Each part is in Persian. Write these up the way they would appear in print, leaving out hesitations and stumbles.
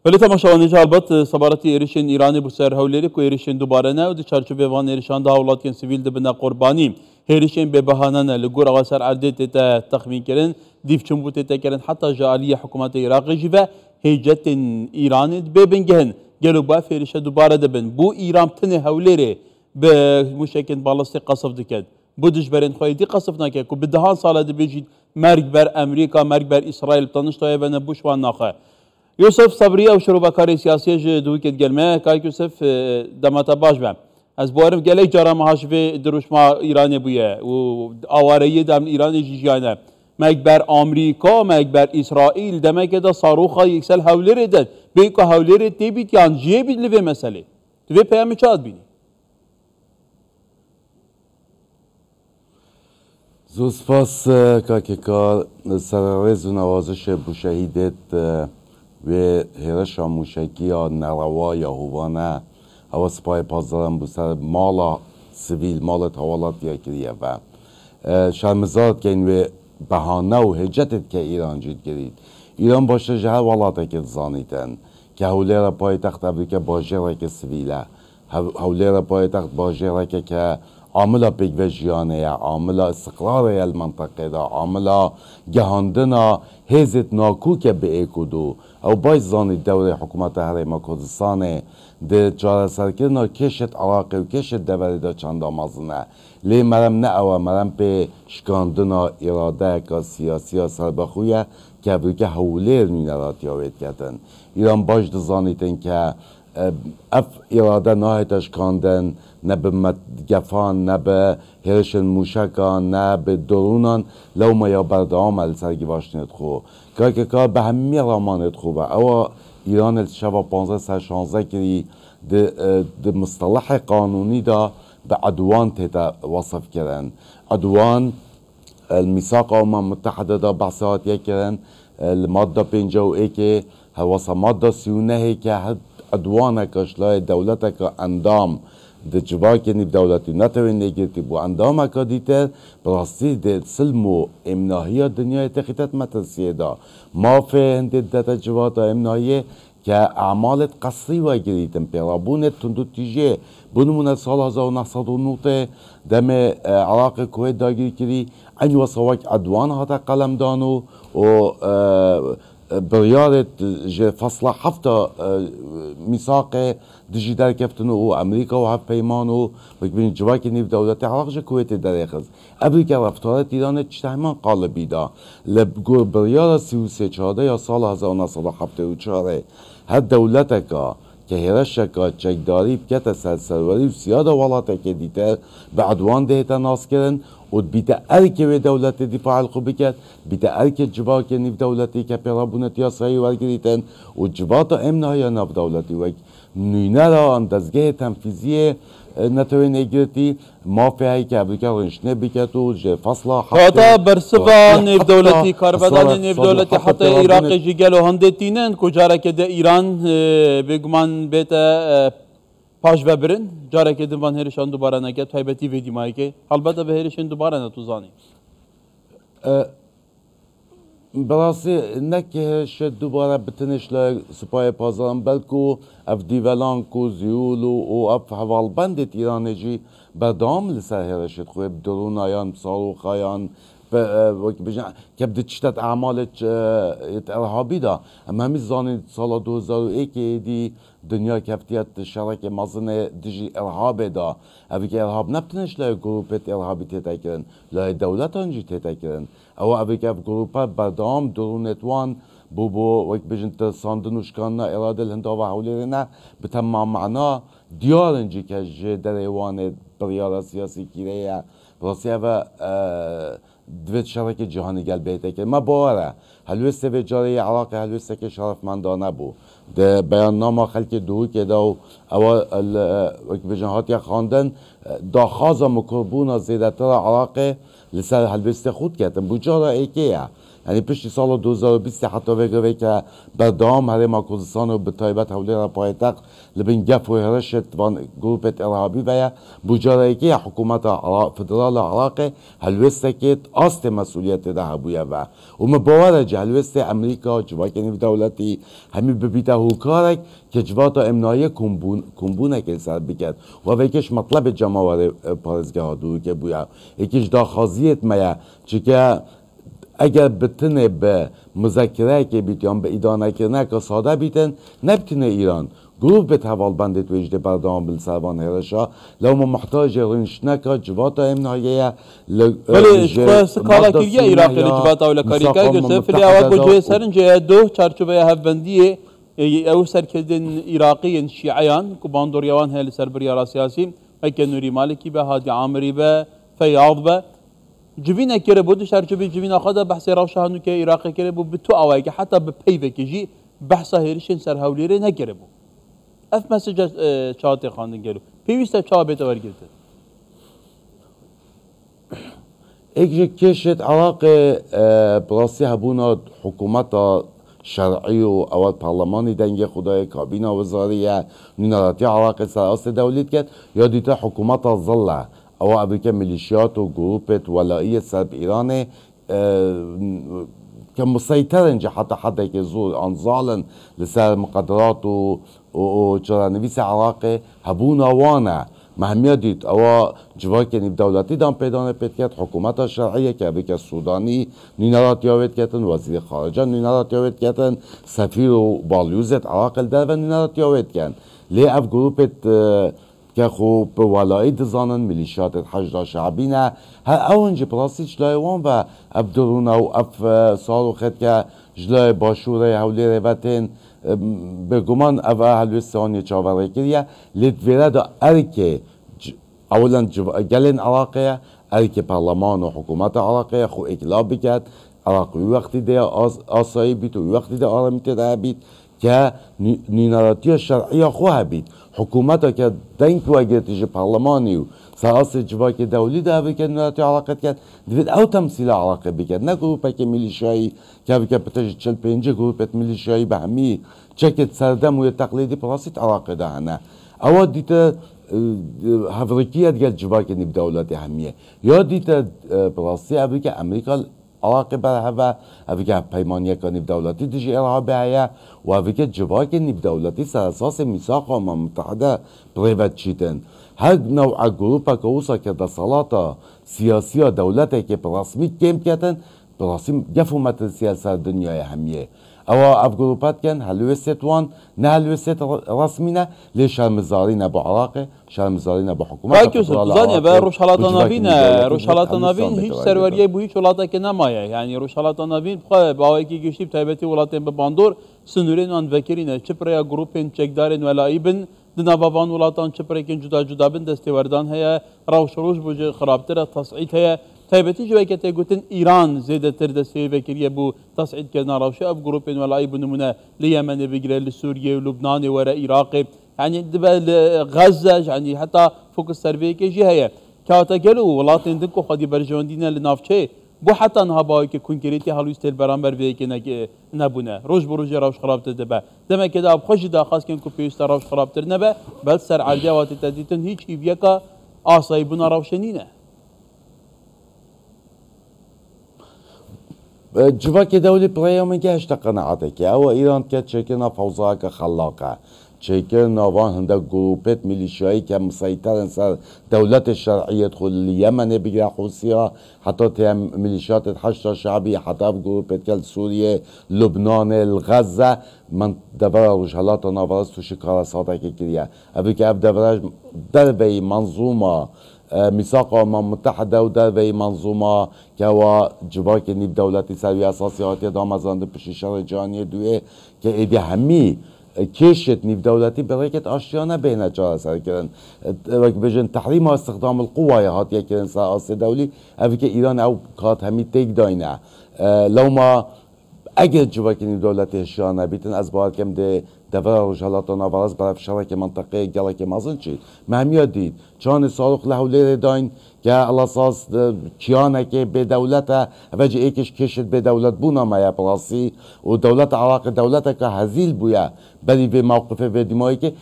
ولی تماشاوانیجا البته سبارتی ایرشین ایرانی بو سر هولیری کو ایرشین دوباره نه و دی چارچوبه وان ایرشان دا اولادین سیویل ده بنا قربانی هیرشین به بهانه نه لگور آسر عدت تا تخمین کردن دیف چنبوت تا کردن حتی جالیه حکومت عراق جیبه هیجت ایرانی ببینگهن گلو با فیرش دوباره دبن بو ایران تنه هولیری به مشکل بالاستی قصف دکد بو دجبرین خواهی قصف نکه کو به دهان ساله دبیجید مرگ بر امریکا مرگ بر اسرائیل تنشتای و نبوش و ناخه یوسف صبری او شروع بکاری سیاسی دوی کد گرمه کای یوسف دمتا باش بم از بارم گله جارا مهاجبه دروش ما ایرانی بویه و آواره دم ایرانی جیجانه مرگ بر امریکا مرگ بر اسرائیل دمه که دا صاروخا یکسل هولری داد بیکو هولری تی بیت یان جیه بیت لوی مسئله تو پیام چاد بینی زوسپاس که کار سررز و نوازش بو شهیدت و هرش موشکی یا نروا یا هوانه او سپاه پازدارم بو سر مالا سویل مال توالات یا کریه و شرمزاد که این و بهانه و حجتت که ایران جید گرید ایران باشه جهر والاته که زانیتن که هولی پای تخت امریکا باجره که سویله هولی پای تخت باجره که عامل پیگوه جیانه یا عامل استقرار المنطقه دا عامل گهاندنا هزت ناکو که به ایکودو او باید زانی دوره حکومت حریم کردستان ده چاره سرکرنا کشت عراقی و کشت دوری دا چند آمازنه لی مرم نه او مرم به شکاندنا اراده که سیاسی سر بخویه که بروکه حولیر نینرات یاوید کردن ایران باش دزانیتن که اف اراده نهایتش کاندن نه به مدگفان نه به هرشن موشکان نه به درونان لو ما یا بردام السرگی واشنید خو که کار به همی رامانید خوبه او ایران شبا 15 سر 16 کری ده مصطلح قانونی دا به عدوان تیتا وصف کردن عدوان الميثاق الأمم المتحدة دا بحثات يكرن المادة 51 که هواسا مادة 39 که عدوانك اشلاء دولتك اندام ده جواك يعني بدولتي نتوين نيجرتي بو اندامك ديتر براسي ده سلمو امناهية الدنيا تخيطت متنسيه دا ما في هند ده جواتا امناهية كأعمال قصري وجريتم برابونة تندو تيجي بنمونا سال 1909 دم عراق الكويت داگيري كري أن وصواك عدوان هذا قلم دانو و بريارة فصلة حفظة ميثاق دجي در كفتنو و امريكا و هف پیمانو بكبين جواكي نيف دولة عراق جا كويت در يخز امريكا رفتارت ايران اجتماعا قالبي دا لبقور بريارة 33 یا سال 1974 هر دولتك كهرشك چكداري بكتا سرسروری و سيادة والاتك ديتر بعدوان دهتا ناس کرن و بیت ارکه و دولت دفاع الخوبی کرد بیت ارکه جبا که نیف دولتی که پیرابونت یا سایی ورگریتن و جبا تا امنه یا نف دولتی و نوینه را اندازگاه تنفیزی نتوی نگرتی مافیایی که امریکا رنشنه بکرد و فصله حتی برسفا نیف دولتی کاربدان نیف دولتی حتی عراق جیگل و هنده تینن کجاره که ده ایران بگمان بیت پاش ببرن جاره که دوان هرشان دوباره نگه تایبتی ویدی مایی که البته به هرشان دوباره نتوزانی براسی نکهش دوباره بتنش ل سپاه پازداران بلکو اف دیولان کو زیولو و اف حوالبند ایرانجی بدام لسر هرشت خوب درون آیان صاروخ آیان که بدت شتت اعمال ارهابی دا اما همی زانید سال 2001 دی دنیا کفتیت شرک مزن دجی ارهاب دا اوی که ارهاب نبتنش لای گروپت ارهابی تیتا کرن لای دولت آنجی تیتا کرن او اوی که گروپت بردام درونتوان بو وقت بجن ساندنوشکان اراده الهندا و حولی نه به تمام معنا دیارنجی که در ایوان بریار سیاسی کیره براسي هذا دوت شركة جهاني قال بيتك ما بواره هلوسته في جاري عراق هلوسته که شرف من دانه بو ده بیان نامه خلق دو که دو او بجنهات یا خواندن دا خازا مکربون زیدتر عراق لسر هلوسته خود کردن بو جارا ایکیه یعنی پشت سال 2020 حتی وگره که بردام هرما کردستان و به تایبت حولی را پایتق لبین گف و هرشت وان گروپت ارهابی ویا بجاره که حکومت فدرال عراق هلوسته که آست مسئولیت ده هبویه و مباوره جه هلوسته امریکا جواک نیو دولتی همی ببیته هوکارک که جواتا امنایه کمبونه که سر بکرد و ویکش مطلب جماور پارزگاه ها دور که بویا یکیش داخازیت میا چکه اگر بتنه به مذکره که بیتیان به ایدانه کرنه که ساده بیتن نبتنه ایران گروه به حوال بندت وجده بردام بالسربان هرشا لو ما محتاج رنشنه که جواتا امنایه ولی کارا کریه ایراقی جواتا ولی کاری که گرسه فلی اواد بجوه سرنجه دو چارچوبه هفبندیه او سرکردن ایراقی شیعیان که باندوریوان هل سربریارا سیاسی اکه نوری مالکی به هادی عامری به فیاض به جبین کره بود چارچوبه جبین خدا بحث روشهانو که ایراقی کره بود به تو اوای که حتی به پیوه کجی بحث هریشن سر هولیره نکره بود اف مسج چاته خواندن گلو پیوسته چا بیت ورگرده اگه کشت عراق براسی هبونا حکومت شرعی و اول پارلمانی دنگ خدای کابینا وزاریه نیناراتی عراق سراست دولت کرد یا دیتا حکومت ظله او امریکا ملیشیات و گروپت ولایی سرب ایران که مسيطرن حتى که زور انظالا لسر مقدرات و چرانویس عراق هبونا وانا مهمیه دید او جواکی نیب دولتی دام پیدانه پید کرد حکومت شرعیه که امریکا سودانی نینارات یاوید کردن وزیر خارجه نینارات یاوید کردن سفیر و بالیوزت عراق الدر و نینارات یاوید کردن لی اف گروپت که خوب به ولایی دزانن ملیشیات حشد شعبینه هر اون جبراسی جلای وان و ابدرون او اف سالو خد که جلای باشوره حولی روتین به گمان او هلوستانی چاوره کریه لیدویره دا ارکه اولا گلین عراقیه ارکه پارلمان و حکومت عراقیه خو اکلاب بکرد عراقی وقتی ده آسایی بیت و وقتی ده آرامیت ده بیت که نیناراتی شرعی خواه بید حکومت که دنگ و اگرتیج پارلمانی و سراس جواک دولی ده بکرد نیناراتی عراقت کرد دوید او تمثیل عراقی بکرد نه گروپه که میلیشایی که بکرد پتاج 45 گروپت میلیشایی به همی چکت سردم و تقلیدی پراسیت عراقی ده نه او دیتا هفرکیت گل جواک نیب دولتی همیه یا دیتا پراسی او که امریکا عراق بر هوا اوی پیمانی کنیب دولتی دیجی ارهابی هیا و اوی جواک نیب دولتی سر اساس میثاق امم متحده پریوت چیتن هر نوع گروپا که اوسا که دستالات سیاسی دولتی که برسمی کم کتن برسمی گفومت سیاست دنیای همیه او اف گروپات کن هلوست وان نه هلوست رسمی نه لی شرمزاری نه با عراق شرمزاری نه با حکومت باید زنی و روشالات نوین روشالات نوین هیچ سروریه بو هیچ ولاتا که نمایه یعنی روشالات نوین بخواه با اوی که گشتیب تایبتی ولاتین به باندور سنورین آن وکرینه چپریا گروپین چکدارین ولایی بن دنوابان ولاتان چپرکین جدا جدا بن دستی وردان هیا روش روش بوجه خرابتر تصعید هیا تایبتی جوی که تگوتن ایران زیاده تر دستی وکریه بو تصعید کردن روشه اف گروپین ولایی بنمونه لیمن بگیره لسوریه و لبنان و عراق يعني غزه يعني حتى فوق السرفي كي هي كاتا قالوا ولاتين دنكو خدي برجوندينا لنافشي بو حتى نهاباي كي كونكريتي هالوستيل برامبر في كي نبونه روج بروج روش خرابت دبا دما كده اب خوش دا خاص كن كو بيست روش خرابت نبا بل سر عرجه وات تديتن هيك يبيكا اصايبنا روشنينه جواك دولي بريو من كهش قناعتك او ايران كانت شكلنا فوزاك خلاقه چکر نوان هنده گروپت میلیشیایی که مسیطرن سر دولت شرعیت خود یمن بگیره خوصیا حتی تیم میلیشیات حشد شعبی حتی گروپت کل سوریه لبنان الغزه من دبره روشالات نوارز تو شکار ساته که کریه ابی که اب دبره دربه منظومه میثاق امم متحده و دربه منظومه که و جواک نیب دولتی سروی اساسیاتی دامزانده پشیشار جانی دوه که ایدی همی كيشت نيف دولتي بريكت اشيانا بين جارة سر كرن بجن تحريم استخدام القوة يا هات يكرن سر دولي افك ايران او كات همي تيك داينه لو ما اگر جواك نيف دولتي اشيانا بيتن از بار كم ده دفع رجالات نوارز برای شرک منطقه گلک مازن چی مهمیا دید چان صاروخ لحوله داین که الاساس کیانه که به دولت وجه ایکش کشد به دولت بونا مایا پلاسی و دولت عراق دولت که هزیل بویا بلی به موقف و دیمایی که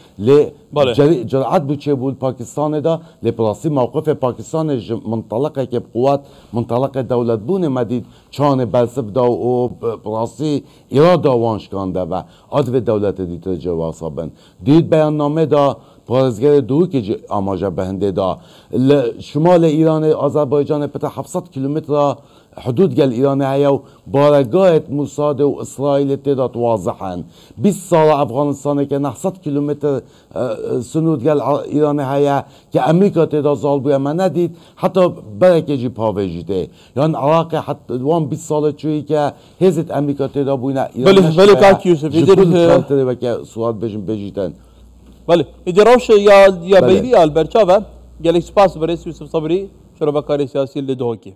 جرعت بود چه بود پاکستان دا لپلاسی موقف پاکستان منطلقه که قوات منطلق دولت بونه مدید چان بلسف دا و پلاسی اراده وانش کنده و عدو دولت دیتر جواسا بند دید بیان نامه دا پارزگر دو که آماجه بهنده دا شمال ایران آذربایجان پتا 700 کیلومتر حدود گل ایران هیا و بارگاه موساد و اسرائیل تعداد واضحن 20 سال افغانستان که 900 کیلومتر سنود گل ایران هیا که امریکا تعداد زال بویا من ندید حتی برکه جی پاویجیده یعنی عراق حتی 20 سال چویی که هزت امریکا تعداد بوینا ایران بله کاک یوسف جبول و که سواد بجیتن بله ایدی روش یا بیری آل برچاوه گلیک سپاس برای یوسف صبری شروع بکاری سیاسی لدهوکی